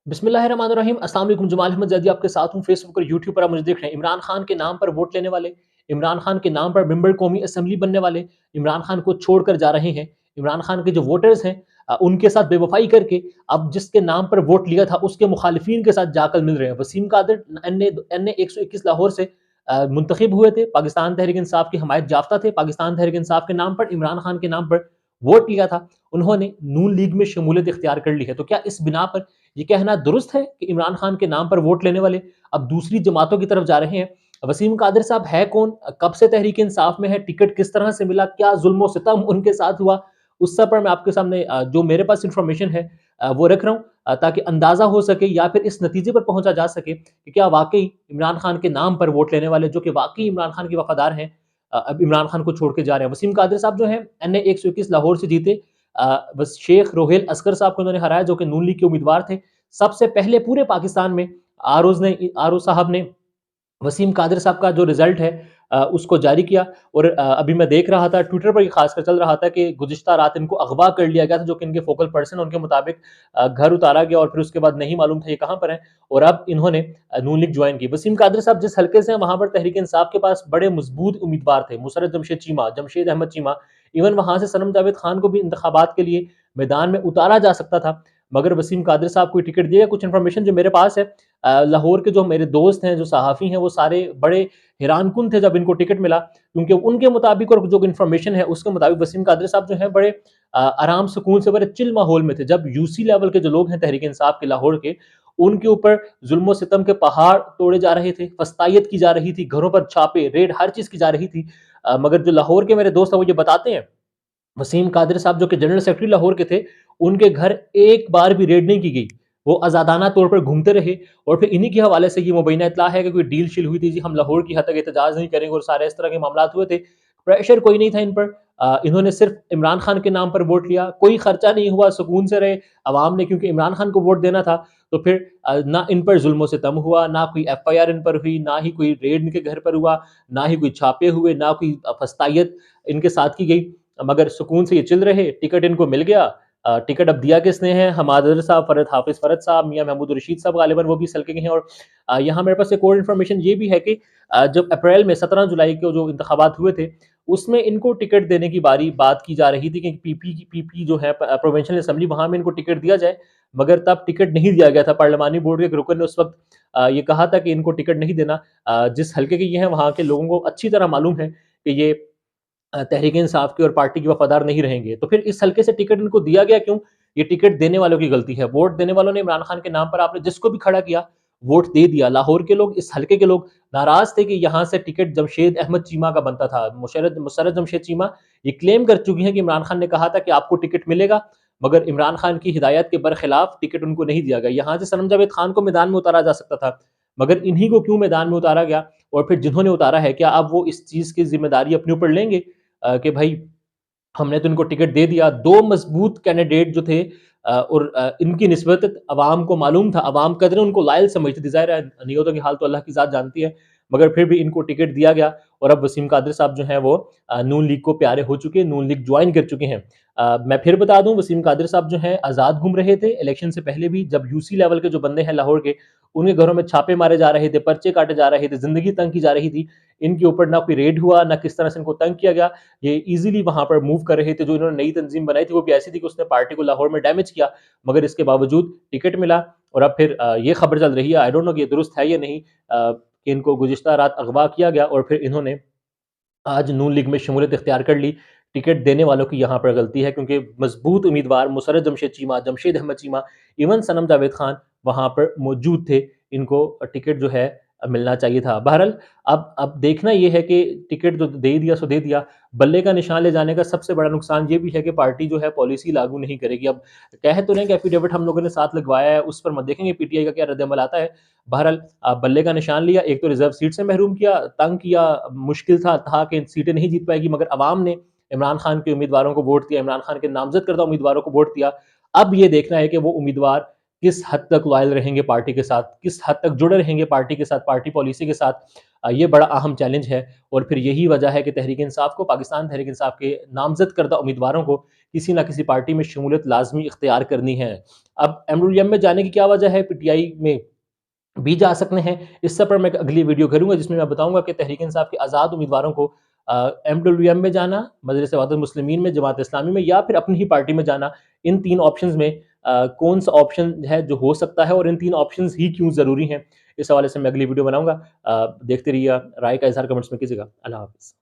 बिस्मिल्लाहिर्रहमानिर्रहीम। अस्सलाम वालेकुम। जमाल अहमद ज़ैदी आपके साथ हूँ। फेसबुक और यूट्यूब पर आप मुझे देख रहे हैं। इमरान खान के नाम पर वोट लेने वाले, इमरान खान के नाम पर मेंबर कौमी असेंबली बनने वाले, इमरान खान को छोड़कर जा रहे हैं। इमरान खान के जो वोटर्स हैं उनके साथ बेवफाई करके अब जिसके नाम पर वोट लिया था उसके मुखालिफिन के साथ जाकर मिल रहे हैं। वसीम कादिर एन ए 121 लाहौर से मुंतखब हुए थे, पाकिस्तान तहरीक इंसाफ की हमायत याफ्ता थे। पाकिस्तान तहरीक इंसाफ के नाम पर, इमरान खान के नाम पर वोट लिया था। उन्होंने नून लीग में शमूलियत इख्तियार कर ली है। तो क्या इस बिना पर ये कहना दुरुस्त है कि इमरान खान के नाम पर वोट लेने वाले अब दूसरी जमातों की तरफ जा रहे हैं? वसीम कादिर साहब है कौन? कब से तहरीक इंसाफ में है? टिकट किस तरह से मिला? क्या जुल्म सितम उनके साथ हुआ? उस सब पर मैं आपके सामने जो मेरे पास इंफॉर्मेशन है वो रख रहा हूँ, ताकि अंदाजा हो सके या फिर इस नतीजे पर पहुंचा जा सके कि क्या वाकई इमरान खान के नाम पर वोट लेने वाले जो कि वाकई इमरान खान के वफादार हैं अब इमरान खान को छोड़ के जा रहे हैं। वसीम कादिर साहब जो है एन ए 121 लाहौर से जीते। बस शेख रोहेल असगर साहब को उन्होंने हराया जो कि नून लीग के उम्मीदवार थे। सबसे पहले पूरे पाकिस्तान में आरओ साहब ने वसीम कादिर साहब का जो रिजल्ट है उसको जारी किया। और अभी मैं देख रहा था ट्विटर पर ये खासकर चल रहा था कि गुज़िश्ता रात इनको अगवा कर लिया गया था, जो कि इनके फोकल पर्सन उनके मुताबिक घर उतारा गया और फिर उसके बाद नहीं मालूम था ये कहाँ पर है। और अब इन्होंने नून लीग ज्वाइन की। वसीम कादिर साहब जिस हल्के से हैं वहां पर तहरीक इंसाफ के पास बड़े मजबूत उम्मीदवार थे, मुसरत जमशेद अहमद चीमा। इवन वहां से सनम जावेद खान को भी इंतखाबात के लिए मैदान में उतारा जा सकता था, मगर वसीम कादिर साहब को टिकट दिया। कुछ इन्फॉर्मेशन जो मेरे पास है, लाहौर के जो मेरे दोस्त हैं, जो सहाफ़ी हैं, वो सारे बड़े हैरानकुन थे जब इनको टिकट मिला, क्योंकि उनके मुताबिक और जो इन्फॉर्मेशन है उसके मुताबिक वसीम कादिर साहब जो है बड़े आराम सुकून से बड़े चिल माहौल में थे। जब यूसी लेवल के जो लोग हैं तहरीक इंसाफ के लाहौर के, उनके ऊपर जुल्म सितम के पहाड़ तोड़े जा रहे थे, फस्तायत की जा रही थी, घरों पर छापे रेड हर चीज़ की जा रही थी। मगर जो लाहौर के मेरे दोस्त हैं वो ये बताते हैं, वसीम कादिर साहब जो कि जनरल सेक्रेटरी लाहौर के थे, उनके घर एक बार भी रेड नहीं की गई। वो आज़ादाना तौर पर घूमते रहे। और फिर इन्हीं के हवाले से ये मुबैना इत्तला है कि कोई डील शील हुई थी जी, हम लाहौर की हद तक एहतजाज नहीं करेंगे और सारे इस तरह के मामला हुए थे। प्रेशर कोई नहीं था इन पर। इन्होंने सिर्फ इमरान खान के नाम पर वोट लिया, कोई खर्चा नहीं हुआ, सुकून से रहे। अवाम ने क्योंकि इमरान खान को वोट देना था, तो फिर ना इन पर जुल्म सितम हुआ, ना कोई एफआईआर इन पर हुई, ना ही कोई रेड इनके घर पर हुआ, ना ही कोई छापे हुए, ना कोई फस्तायत इनके साथ की गई। मगर सुकून से ये चिल रहे। टिकट इनको मिल गया। टिकट अब दिया किसने है? हमादर साहब, फरद हाफिज फरद साहब, मियां महमूद रशीद साहब गालिबन वो भी इस हल्के के हैं। और यहाँ मेरे पास एक और इन्फॉर्मेशन ये भी है कि जब अप्रैल में 17 जुलाई को जो इंतखाबात हुए थे, उसमें इनको टिकट देने की बात की जा रही थी कि पीपी जो है प्रोविंशियल असेंबली, वहां में इनको टिकट दिया जाए। मगर तब टिकट नहीं दिया गया था। पार्लिमानी बोर्ड के एक रुकन ने उस वक्त ये कहा था कि इनको टिकट नहीं देना। जिस हल्के के ये हैं वहां के लोगों को अच्छी तरह मालूम है कि ये तहरीक इंसाफ की और पार्टी की वफादार नहीं रहेंगे। तो फिर इस हल्के से टिकट इनको दिया गया क्यों? ये टिकट देने वालों की गलती है। वोट देने वालों ने इमरान खान के नाम पर आपने जिसको भी खड़ा किया, वोट दे दिया। लाहौर के लोग, इस हल्के के लोग नाराज थे कि यहाँ से टिकट जमशेद अहमद चीमा का बनता था। मुशर्रत जमशेद चीमा ये क्लेम कर चुकी हैं कि इमरान खान ने कहा था कि आपको टिकट मिलेगा, मगर इमरान खान की हिदायत के बरखिलाफ टिकट उनको नहीं दिया गया। यहाँ से सनम जावेद खान को मैदान में उतारा जा सकता था, मगर इन्हीं को क्यों मैदान में उतारा गया? और फिर जिन्होंने उतारा है, क्या अब वो इस चीज़ की जिम्मेदारी अपने ऊपर लेंगे कि भाई हमने तो इनको टिकट दे दिया। 2 मजबूत कैंडिडेट जो थे और इनकी निस्बत अवाम को मालूम था, अवाम कदर उनको लायल समझती थी। ज़ाहिर है नियतों की हाल तो अल्लाह की ज़ात जानती है, मगर फिर भी इनको टिकट दिया गया। और अब वसीम कादिर साहब जो हैं वो नून लीग को प्यारे हो चुके हैं, नून लीग ज्वाइन कर चुके हैं। मैं फिर बता दूं, वसीम कादिर साहब जो हैं आज़ाद घूम रहे थे इलेक्शन से पहले भी। जब यूसी लेवल के जो बंदे हैं लाहौर के, उनके घरों में छापे मारे जा रहे थे, पर्चे काटे जा रहे थे, जिंदगी तंग की जा रही थी। इनके ऊपर ना कोई रेड हुआ, ना किस तरह से इनको तंग किया गया। ये इजीली वहां पर मूव कर रहे थे। जो इन्होंने नई तंजीम बनाई थी वो भी ऐसी थी कि उसने पार्टी को लाहौर में डैमेज किया, मगर इसके बावजूद टिकट मिला। और अब फिर ये खबर चल रही है, आई डोंट नो कि ये दुरुस्त है या नहीं, कि इनको गुज़िश्ता रात अगवा किया गया और फिर इन्होंने आज नून लीग में शमूलियत इख्तियार कर ली। टिकट देने वालों की यहाँ पर गलती है, क्योंकि मजबूत उम्मीदवार मुसर्रत जमशेद अहमद चीमा, इवन सनम जावेद खान वहाँ पर मौजूद थे। इनको टिकट जो है मिलना चाहिए था। बहरहाल अब देखना ये है कि टिकट जो दे दिया सो दे दिया। बल्ले का निशान ले जाने का सबसे बड़ा नुकसान ये भी है कि पार्टी जो है पॉलिसी लागू नहीं करेगी। अब कह तो रहे हैं कि एफिडेविट हम लोगों ने साथ लगवाया है, उस पर मत देखेंगे पीटीआई का क्या रद्द-ए-अमल आता है। बहरहाल बल्ले का निशान लिया, एक तो रिजर्व सीट से महरूम किया, तंग किया, मुश्किल था कि सीटें नहीं जीत पाएगी, मगर अवाम ने इमरान खान के उम्मीदवारों को वोट दिया, इमरान खान के नामजद करदा उम्मीदवारों को वोट दिया। अब ये देखना है कि वो उम्मीदवार किस हद तक लॉयल रहेंगे पार्टी के साथ, किस हद तक जुड़े रहेंगे पार्टी के साथ, पार्टी पॉलिसी के साथ। ये बड़ा अहम चैलेंज है। और फिर यही वजह है कि तहरीक इंसाफ को, पाकिस्तान तहरीक इंसाफ के नामजद करदा उम्मीदवारों को किसी ना किसी पार्टी में शमूलियत लाज़मी इख्तियार करनी है। अब एमडब्ल्यूएम में जाने की क्या वजह है? पीटीआई में भी जा सकते हैं। इस सब पर मैं एक अगली वीडियो करूँगा जिसमें मैं बताऊँगा कि तहरीक-इंसाफ के आज़ाद उम्मीदवारों को एमडब्ल्यूएम में जाना, मजलिस वहदत मुस्लिमीन में, जमात इस्लामी में या फिर अपनी ही पार्टी में जाना, इन 3 ऑप्शंस में कौन-सा ऑप्शन है जो हो सकता है और इन 3 ऑप्शंस ही क्यों ज़रूरी हैं? इस हवाले से मैं अगली वीडियो बनाऊँगा। देखते रहिए, राय का इज़हार कमेंट्स में कीजिएगा। अल्लाह हाफ़िज़।